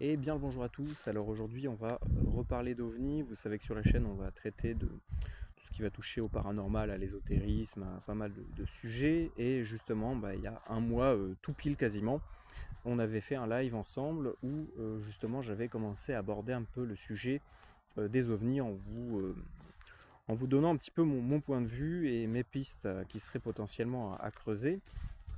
Et bien le bonjour à tous. Alors aujourd'hui on va reparler d'OVNI. Vous savez que sur la chaîne on va traiter de tout ce qui va toucher au paranormal, à l'ésotérisme, à pas mal de sujets. Et justement il y a un mois tout pile quasiment, on avait fait un live ensemble où justement j'avais commencé à aborder un peu le sujet des OVNI en vous donnant un petit peu mon point de vue et mes pistes qui seraient potentiellement à creuser.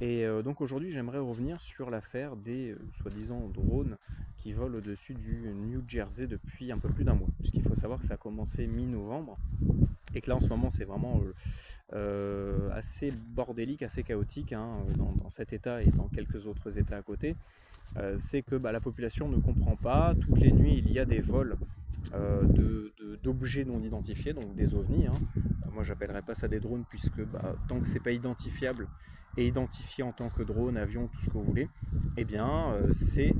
Et donc aujourd'hui, j'aimerais revenir sur l'affaire des soi-disant drones qui volent au-dessus du New Jersey depuis un peu plus d'un mois. Puisqu'il faut savoir que ça a commencé mi-novembre et que là en ce moment c'est vraiment assez bordélique, assez chaotique hein, dans cet état et dans quelques autres états à côté. C'est que la population ne comprend pas. Toutes les nuits, il y a des vols d'objets non identifiés, donc des ovnis. Hein. Moi, j'appellerais pas ça des drones puisque tant que c'est pas identifiable et identifié en tant que drone, avion, tout ce que vous voulez, eh bien, c'est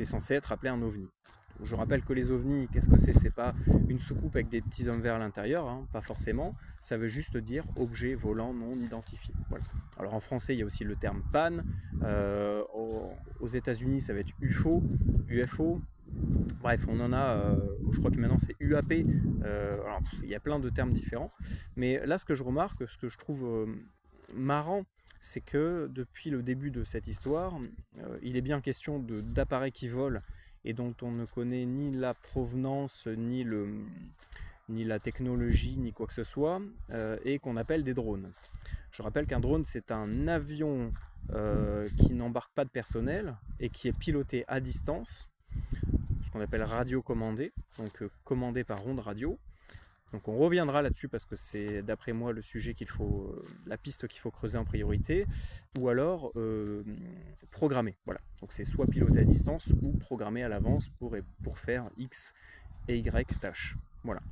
censé être appelé un ovni. Je rappelle que les ovnis, qu'est-ce que c'est? C'est pas une soucoupe avec des petits hommes verts à l'intérieur, hein, pas forcément. Ça veut juste dire objet volant non identifié. Voilà. Alors en français, il y a aussi le terme PAN. Aux États-Unis, ça va être UFO, UFO. Bref, on en a, je crois que maintenant c'est UAP. Alors, il y a plein de termes différents. Mais là, ce que je remarque, ce que je trouve marrant, c'est que depuis le début de cette histoire, il est bien question d'appareils qui volent et dont on ne connaît ni la provenance, ni la technologie, ni quoi que ce soit, et qu'on appelle des drones. Je rappelle qu'un drone, c'est un avion qui n'embarque pas de personnel et qui est piloté à distance, ce qu'on appelle radiocommandé, donc commandé par onde radio. Donc on reviendra là-dessus parce que c'est d'après moi le sujet la piste qu'il faut creuser en priorité, ou alors programmé. Voilà. Donc c'est soit piloté à distance ou programmé à l'avance pour faire X et Y tâches. Voilà.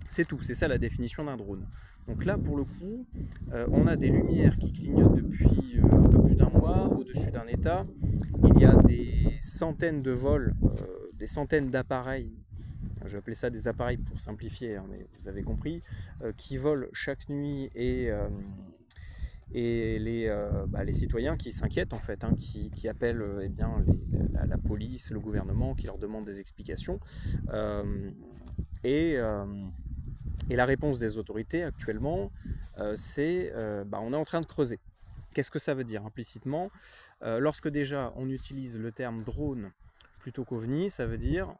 C'est tout, c'est ça la définition d'un drone. Donc là pour le coup, on a des lumières qui clignotent depuis un peu plus d'un mois au-dessus d'un état. Il y a des centaines de vols, des centaines d'appareils, je vais appeler ça des appareils pour simplifier, hein, mais vous avez compris, qui volent chaque nuit et les citoyens qui s'inquiètent en fait, hein, qui appellent la police, le gouvernement, qui leur demandent des explications. Euh, et, euh, et la réponse des autorités actuellement, c'est on est en train de creuser. Qu'est-ce que ça veut dire implicitement? Lorsque déjà on utilise le terme drone plutôt qu'OVNI, ça veut dire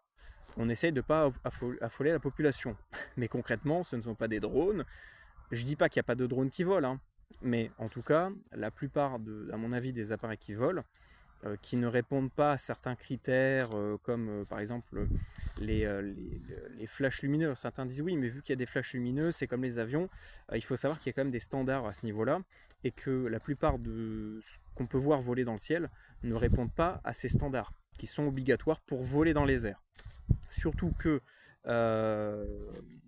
on essaye de ne pas affoler la population. Mais concrètement, ce ne sont pas des drones. Je ne dis pas qu'il n'y a pas de drones qui volent, hein, mais en tout cas, la plupart, à mon avis, des appareils qui volent, qui ne répondent pas à certains critères, comme par exemple les, euh, les, les flashs lumineux. Certains disent oui, mais vu qu'il y a des flashs lumineux, c'est comme les avions. Il faut savoir qu'il y a quand même des standards à ce niveau-là, et que la plupart de ce qu'on peut voir voler dans le ciel ne répondent pas à ces standards, qui sont obligatoires pour voler dans les airs. Surtout que euh,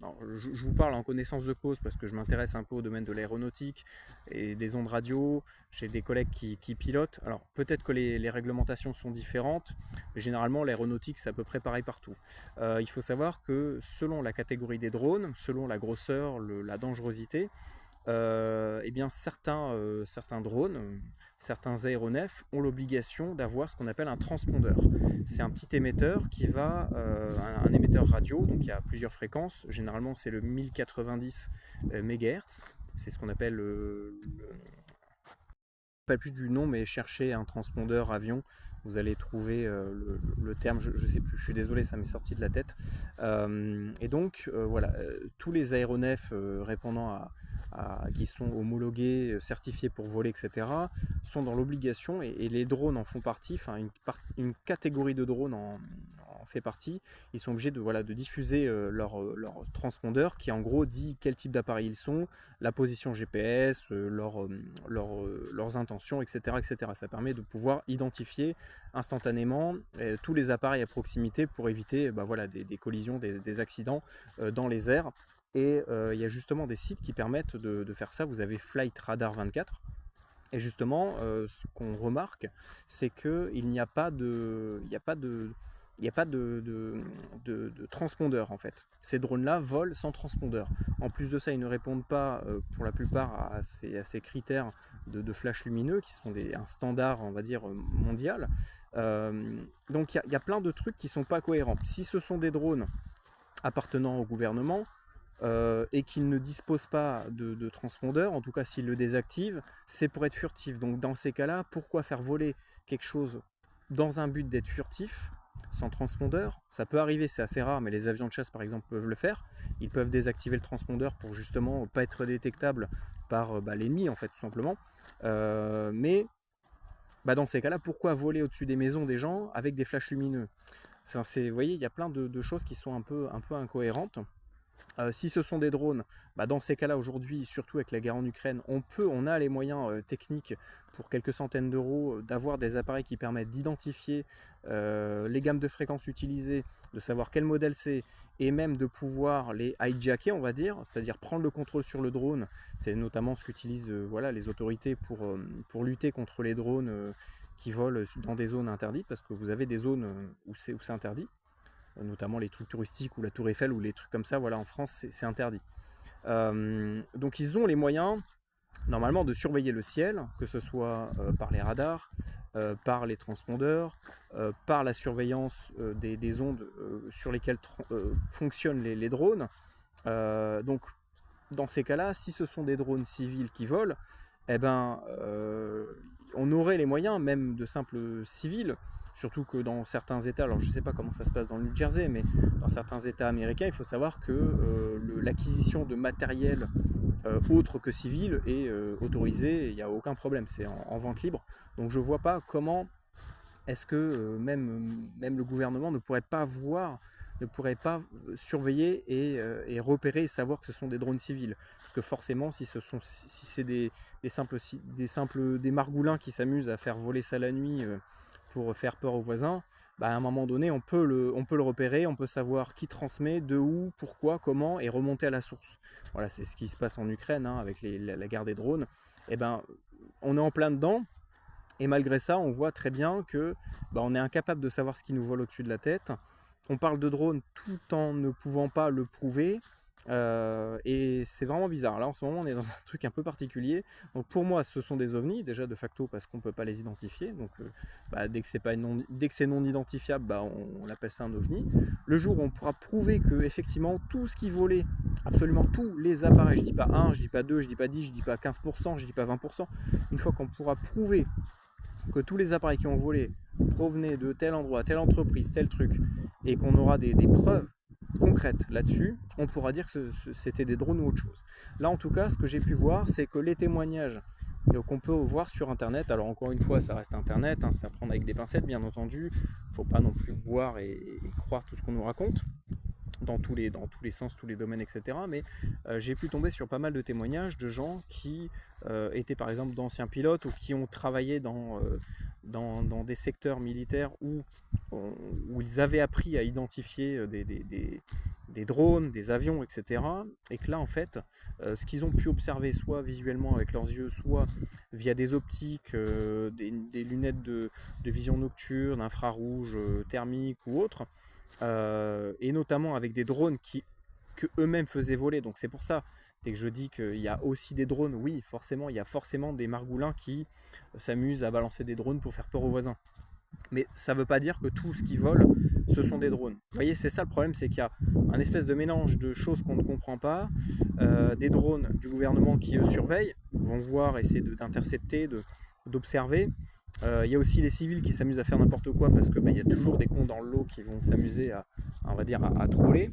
je vous parle en connaissance de cause parce que je m'intéresse un peu au domaine de l'aéronautique et des ondes radio. J'ai des collègues qui pilotent. Alors peut-être que les réglementations sont différentes, mais généralement l'aéronautique c'est à peu près pareil partout. Il faut savoir que selon la catégorie des drones, selon la grosseur, la dangerosité, eh bien certains drones, certains aéronefs ont l'obligation d'avoir ce qu'on appelle un transpondeur. C'est un petit émetteur qui va, un émetteur radio, donc il y a plusieurs fréquences, généralement c'est le 1090 MHz, c'est ce qu'on appelle pas plus du nom, mais cherchez un transpondeur avion, vous allez trouver le terme, je ne sais plus, je suis désolé, ça m'est sorti de la tête. Et donc, voilà, tous les aéronefs répondant qui sont homologués, certifiés pour voler, etc., sont dans l'obligation, et les drones en font partie, enfin une catégorie de drones en fait partie. Ils sont obligés de diffuser leur transpondeur qui en gros dit quel type d'appareil ils sont, la position GPS, leurs intentions, etc., etc. Ça permet de pouvoir identifier instantanément tous les appareils à proximité pour éviter des collisions, des accidents dans les airs. Et il y a justement des sites qui permettent de faire ça. Vous avez Flight Radar 24. Et justement, ce qu'on remarque, c'est qu'il n'y a pas de, il n'y a pas de transpondeur en fait. Ces drones-là volent sans transpondeur. En plus de ça, ils ne répondent pas pour la plupart à ces critères de flash lumineux qui sont un standard, on va dire, mondial. Donc il y a plein de trucs qui sont pas cohérents. Si ce sont des drones appartenant au gouvernement, et qu'ils ne disposent pas de transpondeur, en tout cas s'ils le désactivent, c'est pour être furtif. Donc dans ces cas-là, pourquoi faire voler quelque chose dans un but d'être furtif, sans transpondeur? Ça peut arriver, c'est assez rare, mais les avions de chasse par exemple peuvent le faire. Ils peuvent désactiver le transpondeur pour justement pas être détectable par l'ennemi en fait tout simplement. Mais dans ces cas-là, pourquoi voler au-dessus des maisons des gens avec des flashs lumineux? Vous voyez, il y a plein de choses qui sont un peu incohérentes. Si ce sont des drones, dans ces cas-là aujourd'hui, surtout avec la guerre en Ukraine, on a les moyens techniques pour quelques centaines d'euros d'avoir des appareils qui permettent d'identifier les gammes de fréquences utilisées, de savoir quel modèle c'est, et même de pouvoir les hijacker, on va dire, c'est-à-dire prendre le contrôle sur le drone. C'est notamment ce qu'utilisent les autorités pour lutter contre les drones qui volent dans des zones interdites, parce que vous avez des zones où c'est interdit, notamment les trucs touristiques ou la Tour Eiffel ou les trucs comme ça, voilà, en France c'est interdit. Donc ils ont les moyens normalement de surveiller le ciel, que ce soit par les radars, par les transpondeurs, par la surveillance des ondes sur lesquelles fonctionnent les drones. Donc dans ces cas-là, si ce sont des drones civils qui volent, on aurait les moyens, même de simples civils, surtout que dans certains États, alors je ne sais pas comment ça se passe dans le New Jersey, mais dans certains États américains, il faut savoir que l'acquisition de matériel autre que civil est autorisée, il n'y a aucun problème, c'est en vente libre. Donc je ne vois pas comment est-ce que même le gouvernement ne pourrait pas surveiller et repérer et savoir que ce sont des drones civils. Parce que forcément, si c'est des margoulins qui s'amusent à faire voler ça la nuit pour faire peur aux voisins, à un moment donné, on peut le repérer, on peut savoir qui transmet, de où, pourquoi, comment, et remonter à la source. Voilà, c'est ce qui se passe en Ukraine avec la guerre des drones. On est en plein dedans. Et malgré ça, on voit très bien que on est incapable de savoir ce qui nous vole au-dessus de la tête. On parle de drones tout en ne pouvant pas le prouver. Et c'est vraiment bizarre. Là, en ce moment, on est dans un truc un peu particulier. Donc, pour moi, ce sont des ovnis, déjà de facto, parce qu'on ne peut pas les identifier. Donc, dès que c'est non identifiable, on appelle ça un ovni. Le jour où on pourra prouver que, effectivement, tout ce qui volait, absolument tous les appareils, je dis pas 1, je dis pas 2, je dis pas 10, je dis pas 15%, je dis pas 20%, une fois qu'on pourra prouver que tous les appareils qui ont volé provenaient de tel endroit, telle entreprise, tel truc, et qu'on aura des preuves concrètes là-dessus, on pourra dire que c'était des drones ou autre chose. Là, en tout cas, ce que j'ai pu voir, c'est que les témoignages qu'on peut voir sur Internet, alors encore une fois, ça reste Internet, c'est à prendre avec des pincettes, bien entendu, il ne faut pas non plus voir et croire tout ce qu'on nous raconte, dans tous les sens, tous les domaines, etc. Mais j'ai pu tomber sur pas mal de témoignages de gens qui étaient par exemple d'anciens pilotes ou qui ont travaillé dans des secteurs militaires où ils avaient appris à identifier des drones, des avions, etc. Et que là, en fait, ce qu'ils ont pu observer, soit visuellement avec leurs yeux, soit via des optiques, des lunettes de vision nocturne, infrarouge, thermique ou autre, et notamment avec des drones que eux-mêmes faisaient voler. Donc c'est pour ça, dès que je dis qu'il y a aussi des drones, oui, forcément, il y a forcément des margoulins qui s'amusent à balancer des drones pour faire peur aux voisins. Mais ça ne veut pas dire que tout ce qui vole, ce sont des drones. Vous voyez, c'est ça le problème, c'est qu'il y a un espèce de mélange de choses qu'on ne comprend pas. Des drones du gouvernement qui eux surveillent, vont voir, essayer d'intercepter, d'observer. Il y a aussi les civils qui s'amusent à faire n'importe quoi parce que y a toujours des cons dans le lot qui vont s'amuser on va dire, à troller.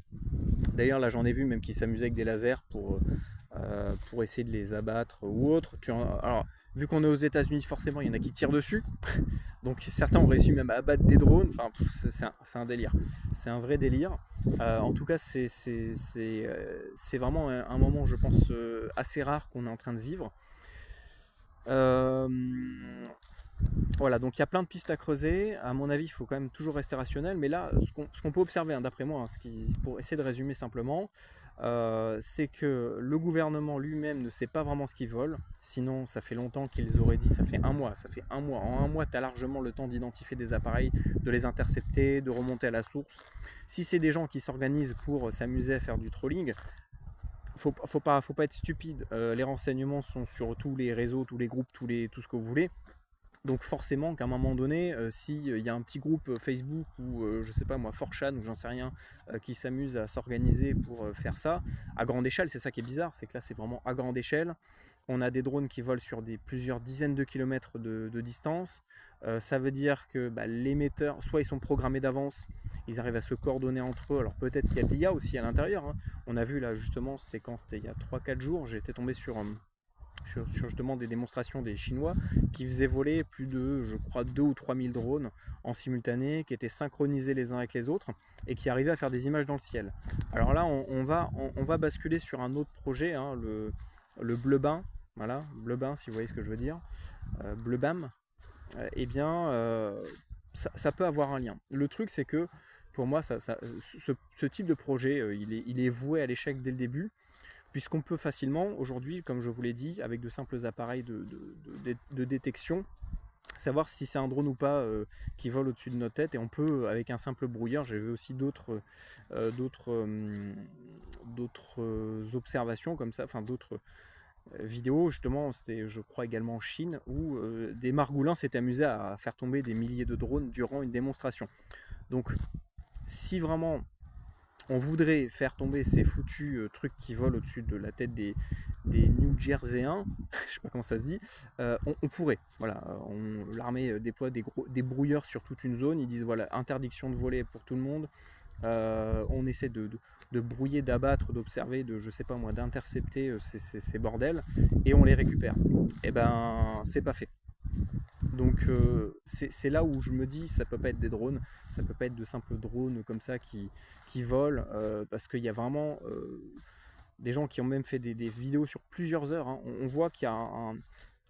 D'ailleurs, là, j'en ai vu même qui s'amusaient avec des lasers pour essayer de les abattre ou autre. Alors, vu qu'on est aux États-Unis, forcément, il y en a qui tirent dessus. Donc, certains ont réussi même à abattre des drones. Enfin, c'est un délire. C'est un vrai délire. En tout cas, c'est vraiment un moment, je pense, assez rare qu'on est en train de vivre. Voilà, donc il y a plein de pistes à creuser. À mon avis, il faut quand même toujours rester rationnel. Mais là, ce qu'on peut observer, d'après moi, pour essayer de résumer simplement, c'est que le gouvernement lui-même ne sait pas vraiment ce qu'il vole. Sinon, ça fait longtemps qu'ils auraient dit, ça fait un mois. En un mois, tu as largement le temps d'identifier des appareils, de les intercepter, de remonter à la source. Si c'est des gens qui s'organisent pour s'amuser à faire du trolling, faut pas être stupide. Les renseignements sont sur tous les réseaux, tous les groupes, tout ce que vous voulez. Donc forcément qu'à un moment donné, s'il y a un petit groupe Facebook ou je sais pas moi, 4chan ou j'en sais rien, qui s'amuse à s'organiser pour faire ça, à grande échelle, c'est ça qui est bizarre, c'est que là c'est vraiment à grande échelle. On a des drones qui volent sur plusieurs dizaines de kilomètres de distance. Ça veut dire que bah, l'émetteur, soit ils sont programmés d'avance, ils arrivent à se coordonner entre eux. Alors peut-être qu'il y a de l'IA aussi à l'intérieur, hein. On a vu là justement, c'était il y a 3-4 jours, j'étais tombé sur justement des démonstrations des Chinois qui faisaient voler plus de, je crois, 2 ou 3 000 drones en simultané, qui étaient synchronisés les uns avec les autres et qui arrivaient à faire des images dans le ciel. Alors là, on va basculer sur un autre projet, hein, le Bleubin, voilà, Bleubin si vous voyez ce que je veux dire, Bleubam, eh bien, ça peut avoir un lien. Le truc, c'est que pour moi, ce type de projet, il est voué à l'échec dès le début, puisqu'on peut facilement, aujourd'hui, comme je vous l'ai dit, avec de simples appareils de détection, savoir si c'est un drone ou pas qui vole au-dessus de notre tête, et on peut, avec un simple brouilleur, j'ai vu aussi d'autres observations comme ça, enfin d'autres vidéos, justement, c'était je crois également en Chine, où des margoulins s'étaient amusés à faire tomber des milliers de drones durant une démonstration. Donc si vraiment on voudrait faire tomber ces foutus trucs qui volent au-dessus de la tête des New Jerseyens, je sais pas comment ça se dit, on pourrait. Voilà, l'armée déploie des brouilleurs sur toute une zone, ils disent voilà, interdiction de voler pour tout le monde, on essaie de brouiller, d'abattre, d'observer, je sais pas moi, d'intercepter ces bordels, et on les récupère. Et ben, c'est pas fait. Donc c'est là où je me dis ça peut pas être des drones, ça peut pas être de simples drones comme ça qui volent, parce qu'il y a vraiment des gens qui ont même fait des vidéos sur plusieurs heures, hein. On voit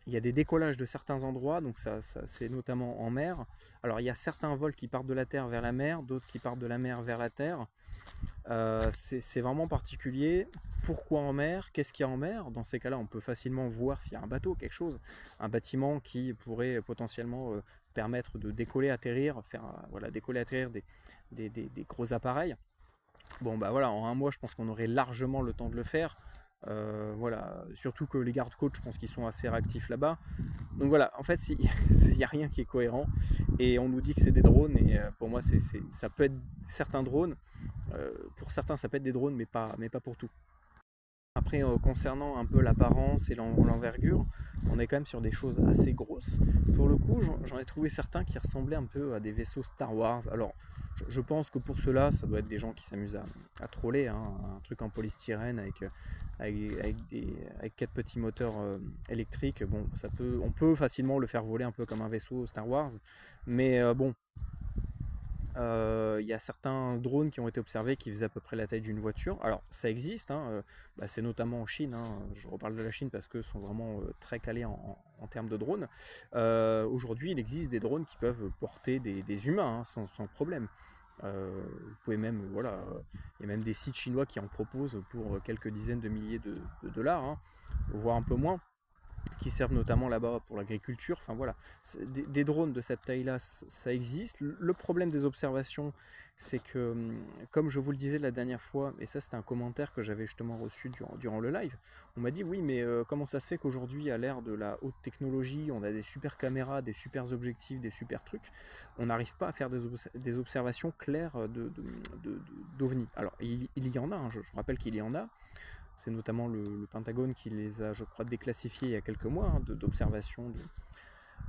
il y a des décollages de certains endroits, donc ça c'est notamment en mer. Alors il y a certains vols qui partent de la terre vers la mer, d'autres qui partent de la mer vers la terre. C'est vraiment particulier. Pourquoi en mer? Qu'est-ce qu'il y a en mer? Dans ces cas-là, on peut facilement voir s'il y a un bateau, quelque chose, un bâtiment qui pourrait potentiellement permettre de décoller, atterrir, faire voilà, décoller, atterrir des gros appareils. Bon bah voilà, en un mois, je pense qu'on aurait largement le temps de le faire. Voilà, surtout que les gardes-côtes, je pense qu'ils sont assez réactifs là-bas. Donc voilà, en fait, il n'y a rien qui est cohérent, et on nous dit que c'est des drones, et pour moi, ça peut être certains drones. Pour certains, ça peut être des drones, mais pas pour tout. Après, concernant un peu l'apparence et l'envergure, on est quand même sur des choses assez grosses. Pour le coup, j'en ai trouvé certains qui ressemblaient un peu à des vaisseaux Star Wars. Alors, je pense que pour cela, ça doit être des gens qui s'amusent à troller, hein, un truc en polystyrène avec 4 petits moteurs électriques. Bon, on peut facilement le faire voler un peu comme un vaisseau Star Wars, mais bon, il y a certains drones qui ont été observés qui faisaient à peu près la taille d'une voiture. Alors ça existe, hein, bah, c'est notamment en Chine, hein. Je reparle de la Chine parce qu'eux sont vraiment très calés en termes de drones. Aujourd'hui, il existe des drones qui peuvent porter des humains, hein, sans problème. Vous pouvez même, voilà, il y a même des sites chinois qui en proposent pour quelques dizaines de milliers de dollars, hein, voire un peu moins, qui servent notamment là-bas pour l'agriculture. Enfin voilà, des drones de cette taille-là, ça existe. Le problème des observations, c'est que, comme je vous le disais la dernière fois, et ça c'était un commentaire que j'avais justement reçu durant le live, on m'a dit oui, mais comment ça se fait qu'aujourd'hui, à l'ère de la haute technologie, on a des super caméras, des super objectifs, des super trucs, on n'arrive pas à faire des observations claires d'OVNI. Alors il y en a, hein, je rappelle qu'il y en a. C'est notamment le Pentagone qui les a, je crois, déclassifiés il y a quelques mois, hein, d'observation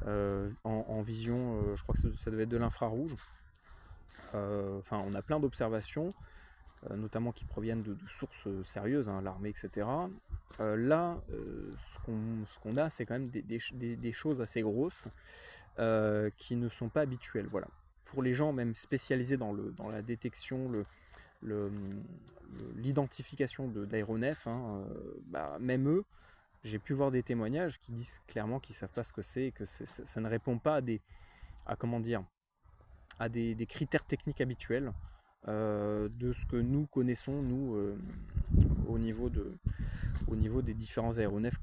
en vision, je crois que ça devait être de l'infrarouge. Enfin, on a plein d'observations, notamment qui proviennent de sources sérieuses, hein, l'armée, etc. Là, ce qu'on a, c'est quand même des choses assez grosses qui ne sont pas habituelles. Voilà. Pour les gens même spécialisés dans la détection, l'identification d'aéronefs, hein, bah, même eux, j'ai pu voir des témoignages qui disent clairement qu'ils ne savent pas ce que c'est, et que ça ne répond pas comment dire, à des critères techniques habituels de ce que nous connaissons, nous, au niveau des différents aéronefs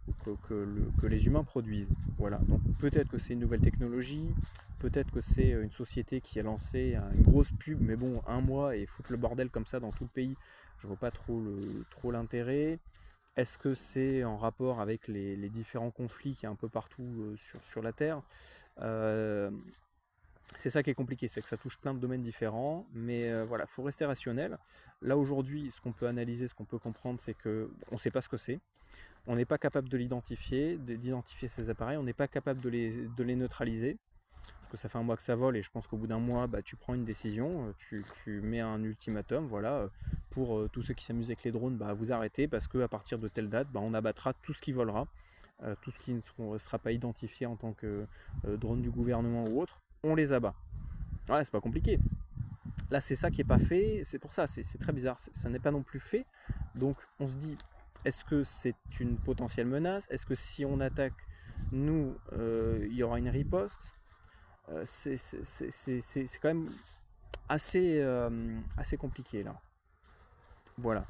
que les humains produisent. Voilà. Donc peut-être que c'est une nouvelle technologie, peut-être que c'est une société qui a lancé une grosse pub, mais bon, un mois et foutre le bordel comme ça dans tout le pays, je vois pas trop l'intérêt. Est-ce que c'est en rapport avec les différents conflits qu'il y a un peu partout sur la Terre? C'est ça qui est compliqué, c'est que ça touche plein de domaines différents, mais voilà, il faut rester rationnel. Là aujourd'hui, ce qu'on peut analyser, ce qu'on peut comprendre, c'est que on ne sait pas ce que c'est, on n'est pas capable de l'identifier, d'identifier ces appareils, on n'est pas capable de les neutraliser, parce que ça fait un mois que ça vole, et je pense qu'au bout d'un mois, bah, tu prends une décision, tu mets un ultimatum, voilà, pour tous ceux qui s'amusent avec les drones, bah, vous arrêtez, parce qu'à partir de telle date, bah, on abattra tout ce qui volera, tout ce qui ne sera pas identifié en tant que drone du gouvernement ou autre, on les abat. Ouais, c'est pas compliqué. Là, c'est ça qui est pas fait, c'est pour ça, c'est très bizarre, ça n'est pas non plus fait. Donc, on se dit, est-ce que c'est une potentielle menace? Est-ce que si on attaque, nous, il y aura une riposte? C'est quand même assez compliqué là. Voilà.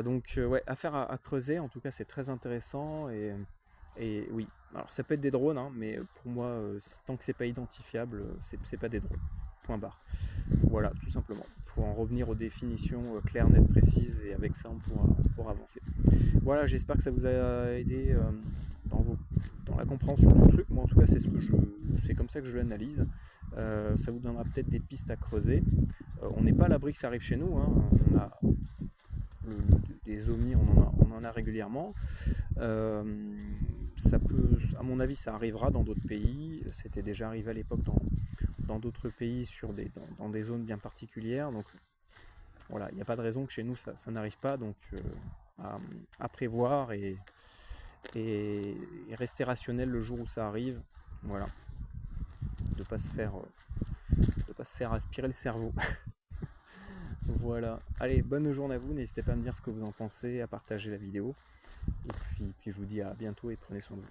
Donc, ouais, affaire à creuser, en tout cas, c'est très intéressant. Et oui, alors ça peut être des drones, hein, mais pour moi, tant que c'est pas identifiable, c'est pas des drones. Point barre. Voilà, tout simplement. Il faut en revenir aux définitions claires, nettes, précises, et avec ça, on pourra avancer. Voilà, j'espère que ça vous a aidé dans la compréhension du truc. Moi, en tout cas, c'est comme ça que je l'analyse. Ça vous donnera peut-être des pistes à creuser. On n'est pas à l'abri que ça arrive chez nous, hein. On a des ovnis, on en a régulièrement. Ça peut, à mon avis, ça arrivera dans d'autres pays. C'était déjà arrivé à l'époque dans d'autres pays dans des zones bien particulières. Donc voilà, il n'y a pas de raison que chez nous ça n'arrive pas. Donc à prévoir et rester rationnel le jour où ça arrive. Voilà, de pas se faire aspirer le cerveau. Voilà, allez, bonne journée à vous, n'hésitez pas à me dire ce que vous en pensez, à partager la vidéo, et puis je vous dis à bientôt et prenez soin de vous.